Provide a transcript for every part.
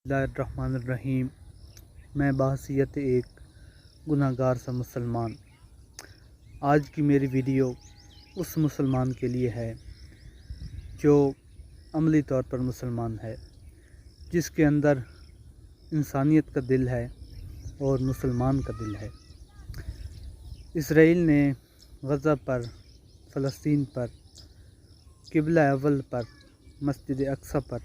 بسم اللہ الرحمن الرحیم۔ میں بحیثیت ایک گناہ گار سا مسلمان، آج کی میری ویڈیو اس مسلمان کے لیے ہے جو عملی طور پر مسلمان ہے، جس کے اندر انسانیت کا دل ہے اور مسلمان کا دل ہے۔ اسرائیل نے غزہ پر، فلسطین پر، قبلہ اول پر، مسجد اقصی پر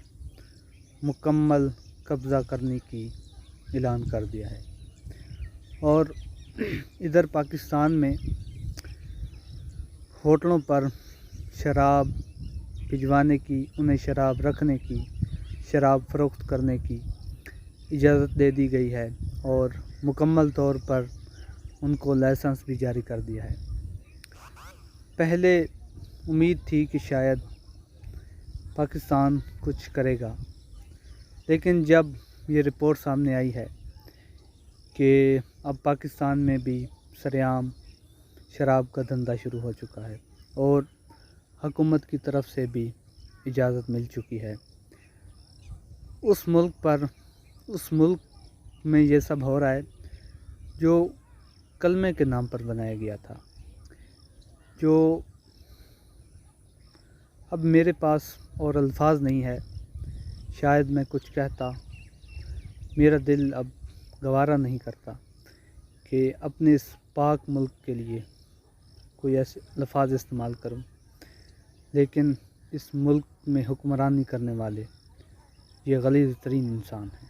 مکمل قبضہ کرنے کی اعلان کر دیا ہے، اور ادھر پاکستان میں ہوٹلوں پر شراب بھجوانے کی، انہیں شراب رکھنے کی، شراب فروخت کرنے کی اجازت دے دی گئی ہے، اور مکمل طور پر ان کو لائسنس بھی جاری کر دیا ہے۔ پہلے امید تھی کہ شاید پاکستان کچھ کرے گا، لیکن جب یہ رپورٹ سامنے آئی ہے کہ اب پاکستان میں بھی سرعام شراب کا دھندہ شروع ہو چکا ہے اور حکومت کی طرف سے بھی اجازت مل چکی ہے، اس ملک میں یہ سب ہو رہا ہے جو کلمے کے نام پر بنایا گیا تھا، جو اب میرے پاس اور الفاظ نہیں ہے، شاید میں کچھ کہتا، میرا دل اب گوارا نہیں کرتا کہ اپنے اس پاک ملک کے لیے کوئی ایسے الفاظ استعمال کروں، لیکن اس ملک میں حکمرانی کرنے والے یہ غلیظ ترین انسان ہیں۔